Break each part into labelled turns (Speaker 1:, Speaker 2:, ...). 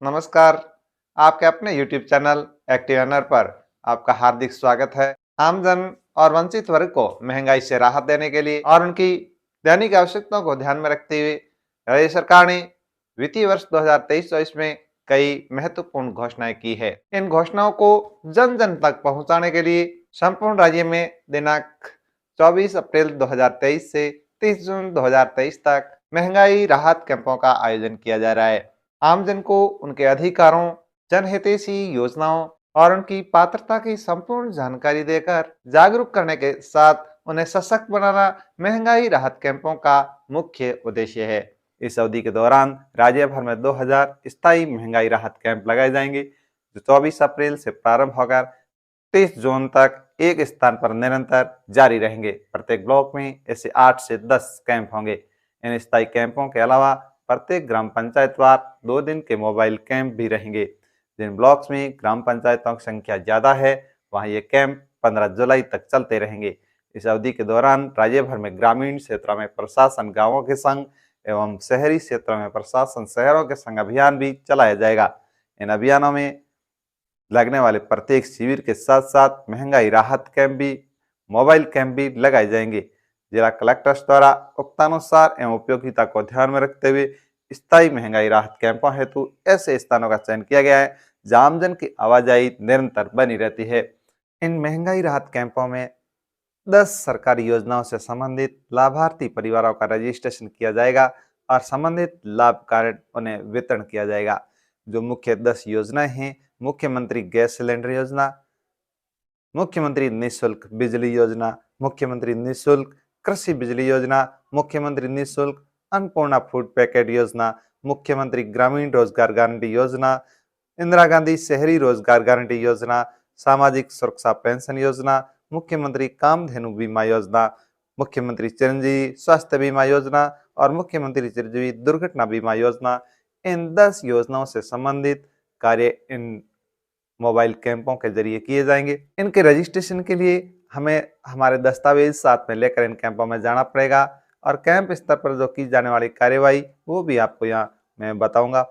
Speaker 1: नमस्कार। आपके अपने YouTube चैनल एक्टिव अर्नर पर आपका हार्दिक स्वागत है। आमजन और वंचित वर्ग को महंगाई से राहत देने के लिए और उनकी दैनिक आवश्यकताओं को ध्यान में रखते हुए राज्य सरकार ने वित्तीय वर्ष 2023-24 में कई महत्वपूर्ण घोषणाएं की है। इन घोषणाओं को जन जन तक पहुंचाने के लिए संपूर्ण राज्य में दिनांक 24 अप्रैल 2023 से 30 जून 2023 तक महंगाई राहत कैंपों का आयोजन किया जा रहा है। आमजन को उनके अधिकारों, जनहितैषी योजनाओं और उनकी पात्रता की संपूर्ण जानकारी देकर जागरूक करने के साथ उन्हें सशक्त बनाना महंगाई राहत कैंपों का मुख्य उद्देश्य है। इस अवधि के दौरान राज्य भर में 2000 स्थायी महंगाई राहत कैंप लगाए जाएंगे, जो 24 अप्रैल से प्रारंभ होकर 30 जून तक एक स्थान पर निरंतर जारी रहेंगे। प्रत्येक ब्लॉक में ऐसे 8 से 10 कैंप होंगे। इन स्थायी कैंपों के अलावा प्रत्येक ग्राम पंचायतवार 2 दिन के मोबाइल कैंप भी रहेंगे। जिन ब्लॉक्स में ग्राम पंचायतों की संख्या ज्यादा है, वहां ये कैंप 15 जुलाई तक चलते रहेंगे। इस अवधि के दौरान राज्य भर में ग्रामीण क्षेत्रों में प्रशासन गांवों के संग एवं शहरी क्षेत्रों में प्रशासन शहरों के संग अभियान भी चलाया जाएगा। इन अभियानों में लगने वाले प्रत्येक शिविर के साथ साथ महंगाई राहत कैंप भी, मोबाइल कैंप भी लगाए जाएंगे। जिला कलेक्टर्स द्वारा उक्तानुसार एवं उपयोगिता को ध्यान में रखते हुए स्थायी महंगाई राहत कैंपों हेतु ऐसे स्थानों का चयन किया गया है जहां आमजन की आवाजाही निरंतर बनी रहती है। इन महंगाई राहत कैंपों में 10 सरकारी योजनाओं से संबंधित लाभार्थी परिवारों का रजिस्ट्रेशन किया जाएगा और संबंधित लाभ कार्ड उन्हें वितरण किया जाएगा। जो मुख्य 10 योजनाएं हैं: मुख्यमंत्री गैस सिलेंडर योजना, मुख्यमंत्री निःशुल्क बिजली योजना, मुख्यमंत्री निःशुल्क कृषि बिजली योजना, मुख्यमंत्री निःशुल्क अन्नपूर्णा फूड पैकेट योजना, मुख्यमंत्री ग्रामीण रोजगार गारंटी योजना, इंदिरा गांधी शहरी रोजगार गारंटी योजना, सामाजिक सुरक्षा पेंशन योजना, मुख्यमंत्री कामधेनु बीमा योजना, मुख्यमंत्री चिरंजीवी स्वास्थ्य बीमा योजना और मुख्यमंत्री चिरंजीवी दुर्घटना बीमा योजना। इन 10 योजनाओं से संबंधित कार्य इन मोबाइल कैंपों के जरिए किए जाएंगे। इनके रजिस्ट्रेशन के लिए हमें हमारे दस्तावेज साथ में लेकर इन कैंपों में जाना पड़ेगा और कैंप स्तर पर जो की जाने वाली कार्यवाही वो भी आपको यहाँ मैं बताऊंगा।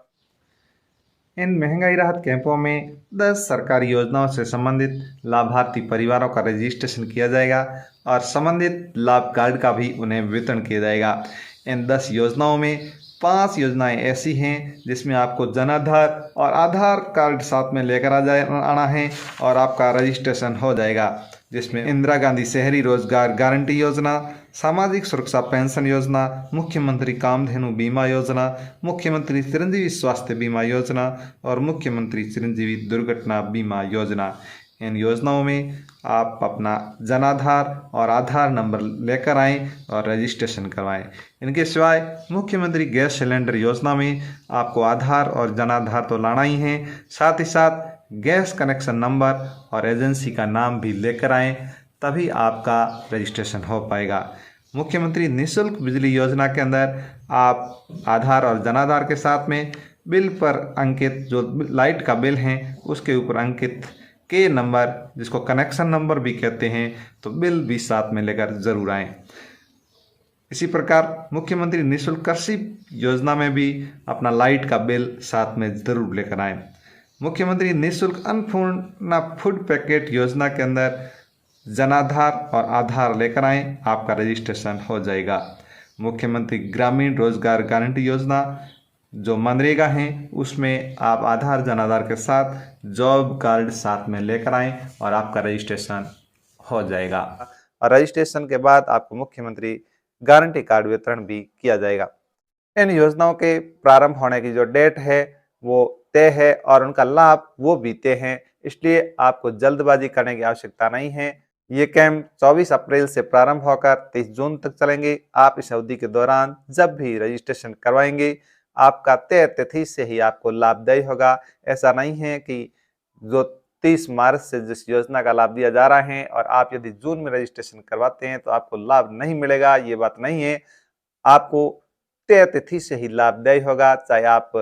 Speaker 1: इन महंगाई राहत कैंपों में 10 सरकारी योजनाओं से संबंधित लाभार्थी परिवारों का रजिस्ट्रेशन किया जाएगा और संबंधित लाभ कार्ड का भी उन्हें वितरण किया जाएगा। इन 10 योजनाओं में 5 योजनाएं ऐसी हैं जिसमें आपको जन आधार और आधार कार्ड साथ में लेकर आना है और आपका रजिस्ट्रेशन हो जाएगा, जिसमें इंदिरा गांधी शहरी रोजगार गारंटी योजना, सामाजिक सुरक्षा पेंशन योजना, मुख्यमंत्री कामधेनु बीमा योजना, मुख्यमंत्री चिरंजीवी स्वास्थ्य बीमा योजना और मुख्यमंत्री चिरंजीवी दुर्घटना बीमा योजना। इन योजनाओं में आप अपना जन आधार और आधार नंबर लेकर आएं और रजिस्ट्रेशन करवाएं। इनके सिवाय मुख्यमंत्री गैस सिलेंडर योजना में आपको आधार और जन आधार तो लाना ही है, साथ ही साथ गैस कनेक्शन नंबर और एजेंसी का नाम भी लेकर आएं, तभी आपका रजिस्ट्रेशन हो पाएगा। मुख्यमंत्री निःशुल्क बिजली योजना के अंदर आप आधार और जन आधार के साथ में बिल पर अंकित जो लाइट का बिल है उसके ऊपर अंकित के नंबर, जिसको कनेक्शन नंबर भी कहते हैं, तो बिल भी साथ में लेकर जरूर आएं। इसी प्रकार मुख्यमंत्री निःशुल्क कृषि योजना में भी अपना लाइट का बिल साथ में जरूर लेकर आएं। मुख्यमंत्री निःशुल्क अन्नपूर्णा फूड पैकेट योजना के अंदर जन आधार और आधार लेकर आएं, आपका रजिस्ट्रेशन हो जाएगा। मुख्यमंत्री ग्रामीण रोजगार गारंटी योजना जो मनरेगा है उसमें आप आधार जन आधार के साथ जॉब कार्ड साथ में लेकर आएं और आपका रजिस्ट्रेशन हो जाएगा। और रजिस्ट्रेशन के बाद आपको मुख्यमंत्री गारंटी कार्ड वितरण भी किया जाएगा। इन योजनाओं के प्रारंभ होने की जो डेट है वो तय है और उनका लाभ वो भी तय है, इसलिए आपको जल्दबाजी करने की आवश्यकता नहीं है। ये कैंप 24 अप्रैल से प्रारंभ होकर 30 जून तक चलेंगे। आप इस अवधि के दौरान जब भी रजिस्ट्रेशन करवाएंगे आपका तय तिथि से ही आपको लाभदायी होगा। ऐसा नहीं है कि जो 30 मार्च से जिस योजना का लाभ दिया जा रहा है और आप यदि जून में रजिस्ट्रेशन करवाते हैं तो आपको लाभ नहीं मिलेगा, ये बात नहीं है। आपको तय तिथि से ही लाभदायी होगा, चाहे आप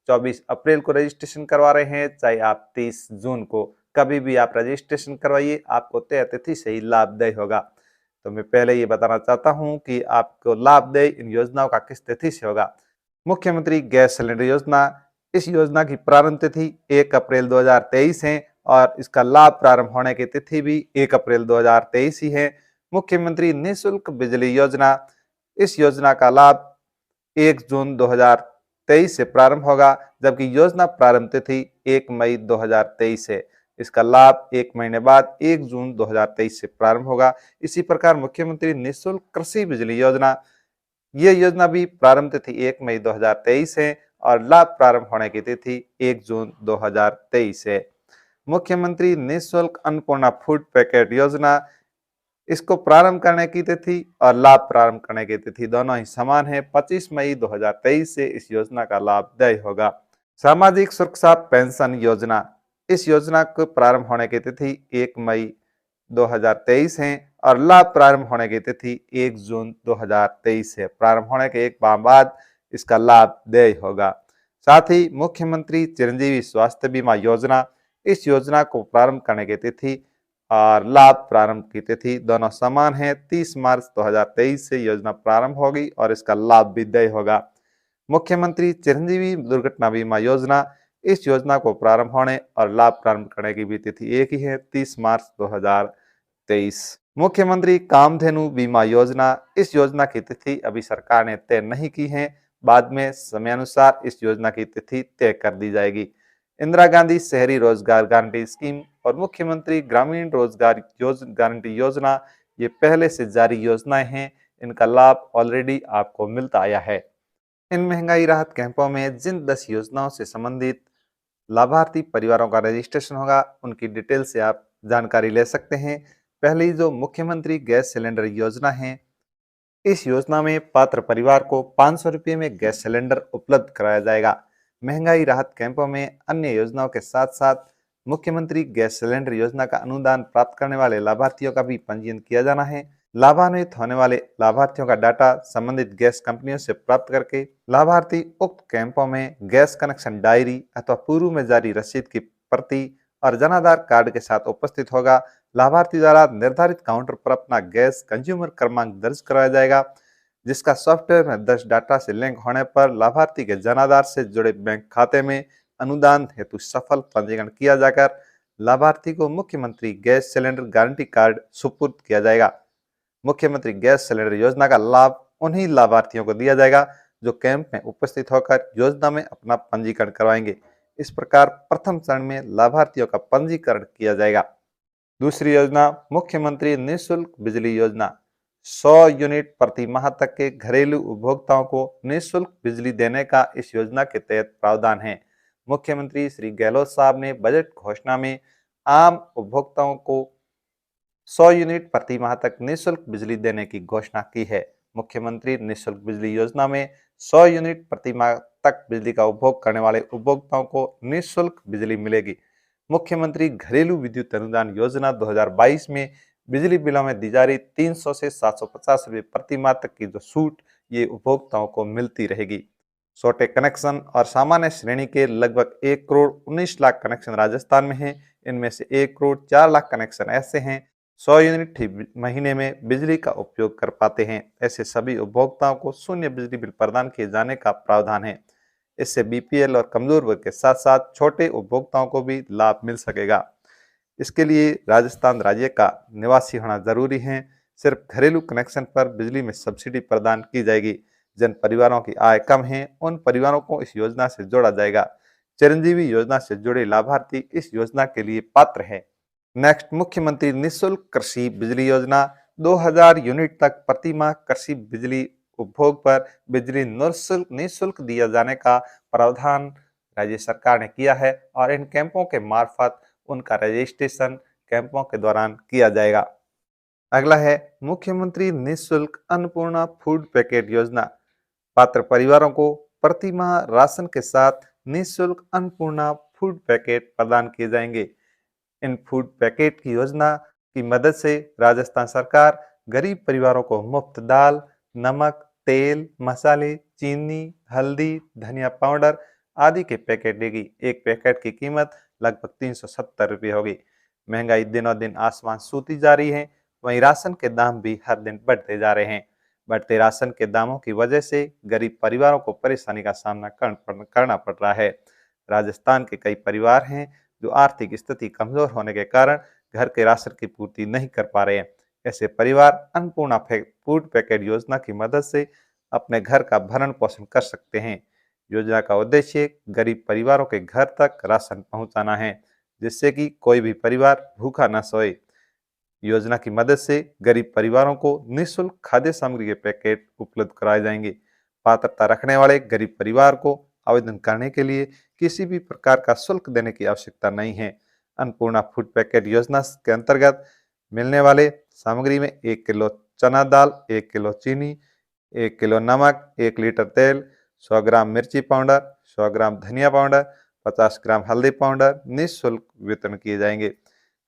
Speaker 1: 24 अप्रैल को रजिस्ट्रेशन करवा रहे हैं, चाहे आप 30 जून को, कभी भी आप रजिस्ट्रेशन करवाइए, आपको तय तिथि से ही लाभदायी होगा। तो मैं पहले ये बताना चाहता हूं कि आपको लाभदायी इन योजनाओं का किस तिथि से होगा। मुख्यमंत्री गैस सिलेंडर योजना इस योजना की प्रारंभ तिथि 1 अप्रैल 2023 है और इसका लाभ प्रारंभ होने की तिथि भी 1 अप्रैल 2023 ही है। मुख्यमंत्री निःशुल्क बिजली योजना, इस योजना का लाभ 1 जून 2023 से प्रारंभ होगा, जबकि योजना प्रारंभ तिथि 1 मई 2023 है। इसका लाभ 1 महीने बाद 1 जून 2023 से प्रारंभ होगा। इसी प्रकार मुख्यमंत्री निःशुल्क कृषि बिजली योजना, ये योजना भी प्रारंभ तिथि 1 मई 2023 है और लाभ प्रारंभ होने की तिथि 1 जून 2023 है। मुख्यमंत्री निःशुल्क अन्नपूर्णा फूड पैकेट योजना, इसको प्रारंभ करने की तिथि और लाभ प्रारंभ करने की तिथि दोनों ही समान है। 25 मई 2023 से इस योजना का लाभ देय होगा। सामाजिक सुरक्षा पेंशन योजना, इस योजना को प्रारंभ होने की तिथि 1 मई 2023 है और लाभ प्रारंभ होने की तिथि 1 जून 2023 है। प्रारंभ होने के एक माह बाद इसका लाभ देय होगा। साथ ही मुख्यमंत्री चिरंजीवी स्वास्थ्य बीमा योजना, इस योजना को प्रारंभ करने की तिथि और लाभ प्रारंभ की तिथि दोनों समान है। 30 मार्च 2023 से योजना प्रारंभ होगी और इसका लाभ भी देय होगा। मुख्यमंत्री चिरंजीवी दुर्घटना बीमा योजना, इस योजना को प्रारंभ होने और लाभ प्रारंभ करने की भी तिथि एक ही है, 30 मार्च 2023। मुख्यमंत्री कामधेनु बीमा योजना, इस योजना की तिथि अभी सरकार ने तय नहीं की है, बाद में समयानुसार इस योजना की तिथि तय कर दी जाएगी। इंदिरा गांधी शहरी रोजगार गारंटी स्कीम और मुख्यमंत्री ग्रामीण रोजगार गारंटी योजना, ये पहले से जारी योजनाएं हैं, इनका लाभ ऑलरेडी आपको मिलता आया है। इन महंगाई राहत कैंपों में जिन 10 योजनाओं से संबंधित लाभार्थी परिवारों का रजिस्ट्रेशन होगा, उनकी डिटेल से आप जानकारी ले सकते हैं। पहली जो मुख्यमंत्री गैस सिलेंडर योजना है, इस योजना में पात्र परिवार को 500 रुपये में गैस सिलेंडर उपलब्ध कराया जाएगा। महंगाई राहत कैंपों में अन्य योजनाओं के साथ साथ मुख्यमंत्री गैस सिलेंडर योजना का अनुदान प्राप्त करने वाले लाभार्थियों का भी पंजीयन किया जाना है। लाभान्वित होने वाले लाभार्थियों का डाटा संबंधित गैस कंपनियों से प्राप्त करके लाभार्थी उक्त कैंपों में गैस कनेक्शन डायरी अथवा पूर्व में जारी रसीद की प्रति और जनाधार कार्ड के साथ उपस्थित होगा। लाभार्थी द्वारा निर्धारित काउंटर पर अपना गैस कंज्यूमर क्रमांक दर्ज कराया जाएगा, जिसका सॉफ्टवेयर में दर्ज डाटा से लिंक होने पर लाभार्थी के जनाधार से जुड़े बैंक खाते में अनुदान हेतु सफल पंजीकरण किया जाकर लाभार्थी को मुख्यमंत्री गैस सिलेंडर गारंटी कार्ड सुपुर्द किया जाएगा। मुख्यमंत्री गैस सिलेंडर योजना का लाभ उन्हीं लाभार्थियों को दिया जाएगा जो कैंप में उपस्थित होकर योजना में अपना पंजीकरण करवाएंगे। इस प्रकार प्रथम चरण में लाभार्थियों का पंजीकरण किया जाएगा। दूसरी योजना मुख्यमंत्री निःशुल्क बिजली योजना, 100 यूनिट प्रति माह तक के घरेलू उपभोक्ताओं को निःशुल्क बिजली देने का इस योजना के तहत प्रावधान है। मुख्यमंत्री श्री गहलोत साहब ने बजट घोषणा में आम उपभोक्ताओं को 100 यूनिट प्रति माह तक निःशुल्क बिजली देने की घोषणा की है। मुख्यमंत्री निःशुल्क बिजली योजना में 100 यूनिट प्रति माह तक बिजली का उपभोग करने वाले उपभोक्ताओं को निःशुल्क बिजली मिलेगी। मुख्यमंत्री घरेलू विद्युत अनुदान योजना 2022 में बिजली बिलों में दी जा रही 300 से 750 रुपये प्रति माह तक की जो छूट, ये उपभोक्ताओं को मिलती रहेगी। छोटे कनेक्शन और सामान्य श्रेणी के लगभग 1 करोड़ 19 लाख कनेक्शन राजस्थान में हैं। इनमें से 1 करोड़ 4 लाख कनेक्शन ऐसे हैं 100 यूनिट ही महीने में बिजली का उपयोग कर पाते हैं। ऐसे सभी उपभोक्ताओं को शून्य बिजली बिल प्रदान किए जाने का प्रावधान है। इससे बीपीएल और कमजोर वर्ग के साथ साथ छोटे उपभोक्ताओं को भी लाभ मिल सकेगा। इसके लिए राजस्थान राज्य का निवासी होना जरूरी है। सिर्फ घरेलू कनेक्शन पर बिजली में सब्सिडी प्रदान की जाएगी। जिन परिवारों की आय कम है, उन परिवारों को इस योजना से जोड़ा जाएगा। चिरंजीवी योजना से जुड़े लाभार्थी इस योजना के लिए पात्र हैं। नेक्स्ट, मुख्यमंत्री निःशुल्क कृषि बिजली योजना, 2000 यूनिट तक प्रति माह कृषि बिजली उपभोग पर बिजली निःशुल्क दिया जाने का प्रावधान राज्य सरकार ने किया है और इन कैंपों के मार्फत उनका रजिस्ट्रेशन कैंपों के दौरान किया जाएगा। अगला है मुख्यमंत्री निःशुल्क अन्नपूर्णा फूड पैकेट योजना। पात्र परिवारों को प्रति माह राशन के साथ निःशुल्क अन्नपूर्णा फूड पैकेट प्रदान किए जाएंगे। इन फूड पैकेट की योजना की मदद से राजस्थान सरकार गरीब परिवारों को मुफ्त दाल, नमक, तेल, मसाले, चीनी, हल्दी, धनिया पाउडर आदि के पैकेट देगी। एक पैकेट की कीमत लगभग 370 रुपये होगी। महंगाई दिनों दिन आसमान छूती जा रही है, वहीं राशन के दाम भी हर दिन बढ़ते जा रहे हैं। बढ़ते राशन के दामों की वजह से गरीब परिवारों को परेशानी का सामना करना पड़ रहा है। राजस्थान के कई परिवार हैं जो आर्थिक स्थिति कमजोर होने के कारण घर के राशन की पूर्ति नहीं कर पा रहे हैं। ऐसे परिवार अन्नपूर्णा फूड पैकेट योजना की मदद से अपने घर का भरण पोषण कर सकते हैं। योजना का उद्देश्य गरीब परिवारों के घर तक राशन पहुंचाना है, जिससे कि कोई भी परिवार भूखा न सोए। योजना की मदद से गरीब परिवारों को निःशुल्क खाद्य सामग्री के पैकेट उपलब्ध कराए जाएंगे। पात्रता रखने वाले गरीब परिवार को आवेदन करने के लिए किसी भी प्रकार का शुल्क देने की आवश्यकता नहीं है। अन्नपूर्णा फूड पैकेट योजना के अंतर्गत मिलने वाले सामग्री में 1 किलो चना दाल, 1 किलो चीनी, 1 किलो नमक, 1 लीटर तेल, 100 ग्राम मिर्ची पाउडर, 100 ग्राम धनिया पाउडर, 50 ग्राम हल्दी पाउडर निःशुल्क वितरण किए जाएंगे।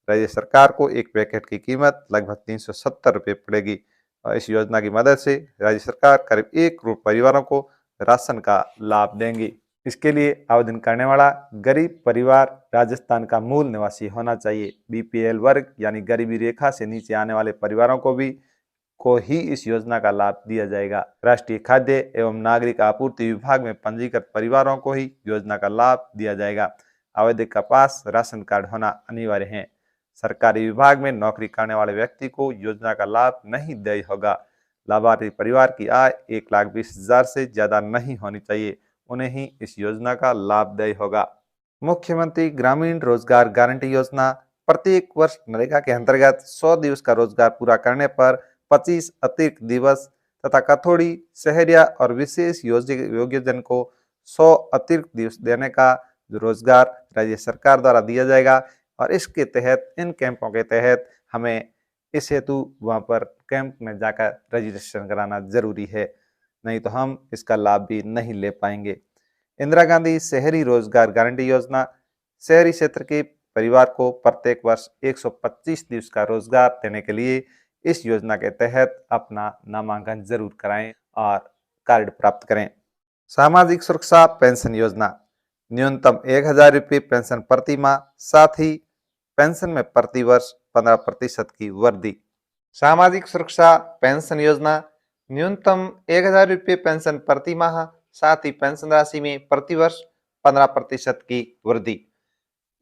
Speaker 1: राज्य सरकार को एक पैकेट की कीमत लगभग 370 रुपये पड़ेगी और इस योजना की मदद से राज्य सरकार करीब 1 करोड़ परिवारों को राशन का लाभ देंगी। इसके लिए आवेदन करने वाला गरीब परिवार राजस्थान का मूल निवासी होना चाहिए। बीपीएल वर्ग यानी गरीबी रेखा से नीचे आने वाले परिवारों को ही इस योजना का लाभ दिया जाएगा। राष्ट्रीय खाद्य एवं नागरिक आपूर्ति विभाग में पंजीकृत परिवारों को ही योजना का लाभ दिया जाएगा। आवेदक का पास राशन कार्ड होना अनिवार्य है। सरकारी विभाग में नौकरी करने वाले व्यक्ति को योजना का लाभ नहीं देय होगा। लाभार्थी परिवार की आय 1,20,000 से ज्यादा नहीं होनी चाहिए, उन्हें ही इस योजना का लाभ देय होगा। मुख्यमंत्री ग्रामीण रोजगार गारंटी योजना प्रत्येक वर्ष नरेगा के अंतर्गत 100 दिवस का रोजगार पूरा करने पर 25 अतिरिक्त दिवस तथा कथोड़ी, सहरिया और विशेष योग्यजन को 100 अतिरिक्त दिवस देने का रोजगार राज्य सरकार द्वारा दिया जाएगा और इसके तहत इन कैंपों के तहत हमें इस हेतु वहां पर कैंप में जाकर रजिस्ट्रेशन कराना जरूरी है, नहीं तो हम इसका लाभ भी नहीं ले पाएंगे। इंदिरा गांधी शहरी रोजगार गारंटी योजना शहरी क्षेत्र के परिवार को प्रत्येक वर्ष 125 दिवस का रोजगार देने के लिए इस योजना के तहत अपना नामांकन जरूर कराएं और कार्ड प्राप्त करें। सामाजिक सुरक्षा पेंशन योजना न्यूनतम 1,000 रुपये पेंशन प्रति माह, साथ ही पेंशन में प्रति वर्ष 15% की वृद्धि। सामाजिक सुरक्षा पेंशन योजना न्यूनतम 1,000 रुपये पेंशन प्रति माह, साथ ही पेंशन राशि में प्रति वर्ष 15% की वृद्धि।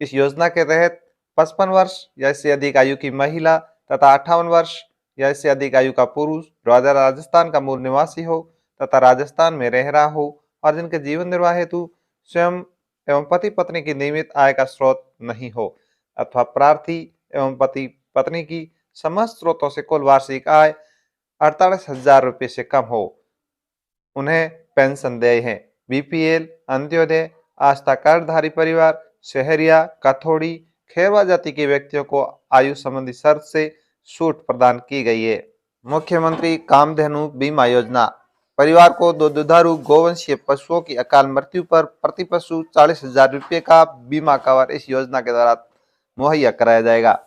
Speaker 1: इस योजना के तहत 55 वर्ष या इससे अधिक आयु की महिला तथा 58 वर्ष या इससे अधिक आयु का पुरुष राजस्थान का मूल निवासी हो तथा राजस्थान में रह रहा हो और जिनके जीवन निर्वाह हेतु स्वयं एवं पति पत्नी की नियमित आय का स्रोत नहीं हो अथवा प्रार्थी एवं पति पत्नी की समस्त स्रोतों से कुल वार्षिक आय 48,000 रुपये से कम हो, उन्हें पेंशन देय है। बीपीएल, अंत्योदय, आस्था कार्डधारी परिवार, शहरिया, कथोड़ी, खेरवा जाति के व्यक्तियों को आयु संबंधी शर्त से छूट प्रदान की गई है। मुख्यमंत्री कामधेनु बीमा योजना परिवार को 2 दुधारू गोवंशीय पशुओं की अकाल मृत्यु पर प्रति पशु 40,000 रुपये का बीमा कवर इस योजना के द्वारा मुहैया कराया जाएगा।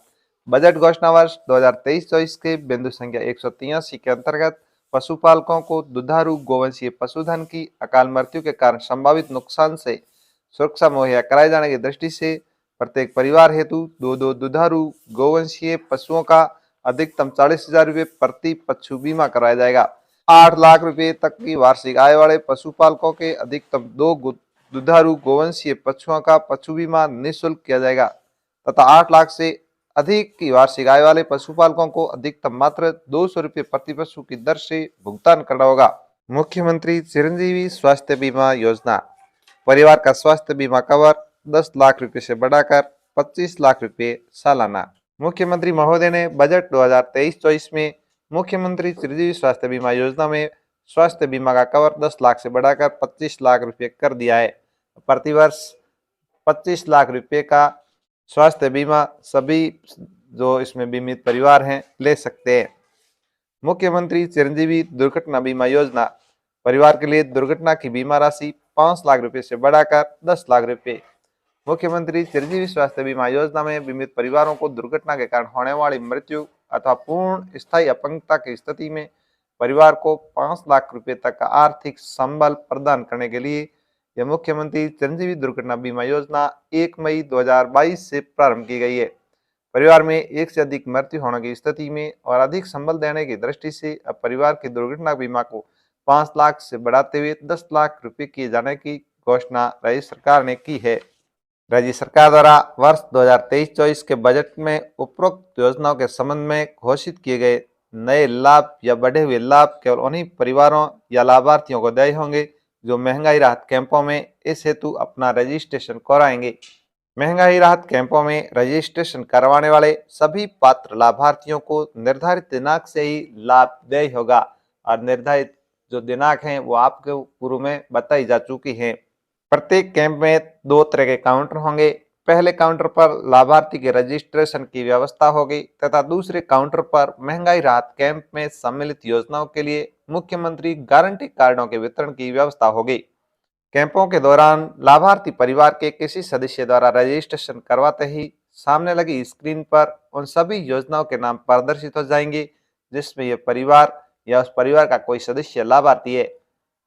Speaker 1: बजट घोषणा वर्ष 2023-24 के बिंदु संख्या 183 के अंतर्गत पशुपालकों को दुधारू गोवंशीय पशुधन की अकाल मृत्यु के कारण संभावित नुकसान से सुरक्षा मुहैया कराए जाने की दृष्टि से प्रत्येक परिवार हेतु 2 दुधारू गोवंशीय पशुओं का अधिकतम 40,000 रुपये प्रति पशु बीमा कराया जाएगा। 8 लाख रुपए तक की वार्षिक आय वाले पशुपालकों के अधिकतम 2 दुधारू गोवंशीय पशुओं का पशु बीमा निःशुल्क किया जाएगा तथा 8 लाख से अधिक की वार्षिक आय वाले पशुपालकों को अधिकतम मात्र 200 रुपये प्रति पशु की दर से भुगतान करना होगा। मुख्यमंत्री चिरंजीवी स्वास्थ्य बीमा योजना परिवार का स्वास्थ्य बीमा कवर 10 लाख रुपए से बढ़ाकर 25 लाख रुपए सालाना। मुख्यमंत्री महोदय ने बजट 2023-24 में मुख्यमंत्री चिरंजीवी स्वास्थ्य बीमा योजना में स्वास्थ्य बीमा का कवर 10 लाख से बढ़ाकर 25 लाख रुपए कर दिया है। प्रतिवर्ष 25 लाख रुपए का स्वास्थ्य बीमा सभी जो इसमें बीमित परिवार हैं ले सकते हैं। मुख्यमंत्री चिरंजीवी दुर्घटना बीमा योजना परिवार के लिए दुर्घटना की बीमा राशि 5 लाख रुपए से बढ़ाकर 10 लाख रुपए। मुख्यमंत्री चिरंजीवी स्वास्थ्य बीमा योजना में बीमित परिवारों को दुर्घटना के कारण होने वाली मृत्यु अथवा पूर्ण स्थायी अपंगता की स्थिति में परिवार को 5 लाख रुपए तक का आर्थिक संबल प्रदान करने के लिए यह मुख्यमंत्री चिरंजीवी दुर्घटना बीमा योजना 1 मई 2022 से प्रारंभ की गई है। परिवार में एक से अधिक मृत्यु होने की स्थिति में और अधिक संबल देने की दृष्टि से अब परिवार की दुर्घटना बीमा को 5 लाख से बढ़ाते हुए 10 लाख रुपए किए जाने की घोषणा राज्य सरकार ने की है। राज्य सरकार द्वारा वर्ष 2023-24 के बजट में उपरोक्त योजनाओं के संबंध में घोषित किए गए नए लाभ या बढ़े हुए लाभ केवल उन्हीं परिवारों या लाभार्थियों को देय होंगे जो महंगाई राहत कैंपों में इस हेतु अपना रजिस्ट्रेशन कराएंगे। महंगाई राहत कैंपों में रजिस्ट्रेशन करवाने वाले सभी पात्र लाभार्थियों को निर्धारित दिनांक से ही लाभ देय होगा और निर्धारित जो दिनांक हैं वो आपको पूर्व में बताई जा चुकी हैं। प्रत्येक कैंप में 2 तरह के काउंटर होंगे। पहले काउंटर पर लाभार्थी के रजिस्ट्रेशन की व्यवस्था होगी तथा दूसरे काउंटर पर महंगाई राहत कैंप में सम्मिलित योजनाओं के लिए मुख्यमंत्री गारंटी कार्डों के वितरण की व्यवस्था होगी। कैंपों के दौरान लाभार्थी परिवार के किसी सदस्य द्वारा रजिस्ट्रेशन करवाते ही सामने लगी स्क्रीन पर उन सभी योजनाओं के नाम प्रदर्शित हो जाएंगे जिसमें यह परिवार या उस परिवार का कोई सदस्य लाभार्थी है।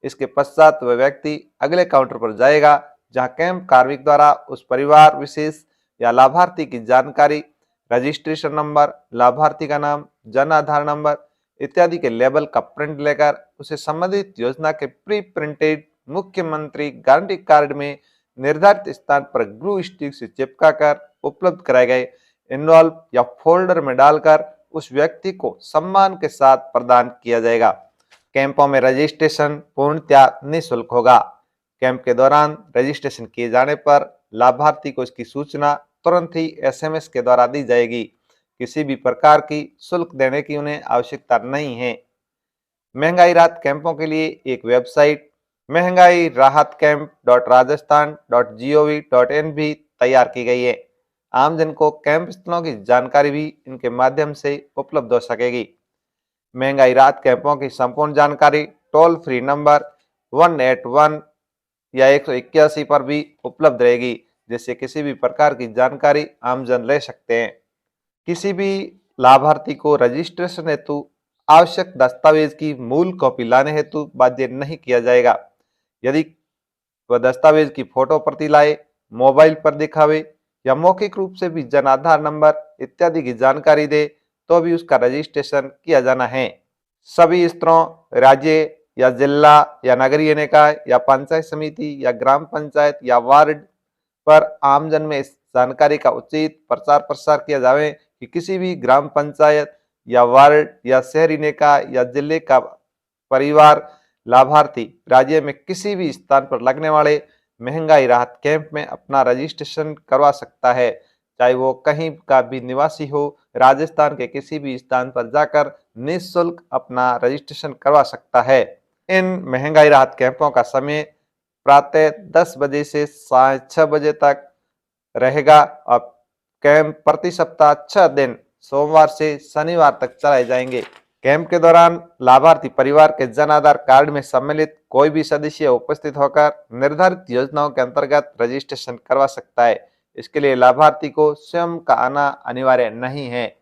Speaker 1: इसके पश्चात वह व्यक्ति अगले काउंटर पर जाएगा जहां कैंप कार्मिक द्वारा उस परिवार विशेष या लाभार्थी की जानकारी, रजिस्ट्रेशन नंबर, लाभार्थी का नाम, जन आधार नंबर इत्यादि के लेबल का प्रिंट लेकर उसे संबंधित योजना के प्री प्रिंटेड मुख्यमंत्री गारंटी कार्ड में निर्धारित स्थान पर ग्लू स्टिक से चिपका कर उपलब्ध कराए गए एनवलप या फोल्डर में डालकर उस व्यक्ति को सम्मान के साथ प्रदान किया जाएगा। कैंपों में रजिस्ट्रेशन पूर्णतः निःशुल्क होगा। कैंप के दौरान रजिस्ट्रेशन किए जाने पर लाभार्थी को इसकी सूचना तुरंत ही SMS के द्वारा दी जाएगी। किसी भी प्रकार की शुल्क देने की उन्हें आवश्यकता नहीं है। महंगाई राहत कैंपों के लिए एक वेबसाइट महंगाई राहत कैंप.rajasthan.gov.in भी तैयार की गई है। आमजन को कैंप स्थलों की जानकारी भी इनके माध्यम से उपलब्ध हो सकेगी। महंगाई राहत कैंपों की संपूर्ण जानकारी टोल फ्री नंबर 181 या 181 पर भी उपलब्ध रहेगी, जिससे किसी भी प्रकार की जानकारी आमजन ले सकते हैं। किसी भी लाभार्थी को रजिस्ट्रेशन हेतु आवश्यक दस्तावेज की मूल कॉपी लाने हेतु बाध्य नहीं किया जाएगा। यदि वह दस्तावेज की फोटो प्रति लाए, मोबाइल पर दिखावे या मौखिक रूप से भी जन आधार नंबर इत्यादि की जानकारी दे तो भी उसका रजिस्ट्रेशन किया जाना है। सभी स्तरों, राज्य या जिला या नगरीय निकाय या पंचायत समिति या ग्राम पंचायत या वार्ड पर आमजन में इस जानकारी का उचित प्रचार प्रसार किया जाए कि किसी भी ग्राम पंचायत या वार्ड या शहरी निकाय या जिले का परिवार लाभार्थी राज्य में किसी भी स्थान पर लगने वाले महंगाई राहत कैंप में अपना रजिस्ट्रेशन करवा सकता है, चाहे वो कहीं का भी निवासी हो। राजस्थान के किसी भी स्थान पर जाकर निःशुल्क अपना रजिस्ट्रेशन करवा सकता है। इन महंगाई राहत कैंपों का समय प्रातः 10 बजे से साढ़े 6 बजे तक रहेगा और कैंप प्रति सप्ताह 6 दिन सोमवार से शनिवार तक चलाए जाएंगे। कैंप के दौरान लाभार्थी परिवार के जन आधार कार्ड में सम्मिलित कोई भी सदस्य उपस्थित होकर निर्धारित योजनाओं के अंतर्गत रजिस्ट्रेशन करवा सकता है। इसके लिए लाभार्थी को स्वयं का आना अनिवार्य नहीं है।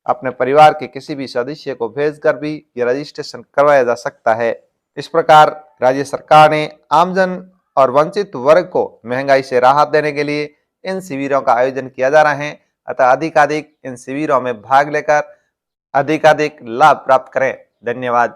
Speaker 1: अपने परिवार के किसी भी सदस्य को भेजकर भी ये रजिस्ट्रेशन करवाया जा सकता है। इस प्रकार राज्य सरकार ने आमजन और वंचित वर्ग को महंगाई से राहत देने के लिए इन शिविरों का आयोजन किया जा रहा है। अतः अधिकाधिक इन शिविरों में भाग लेकर अधिकाधिक लाभ प्राप्त करें। धन्यवाद।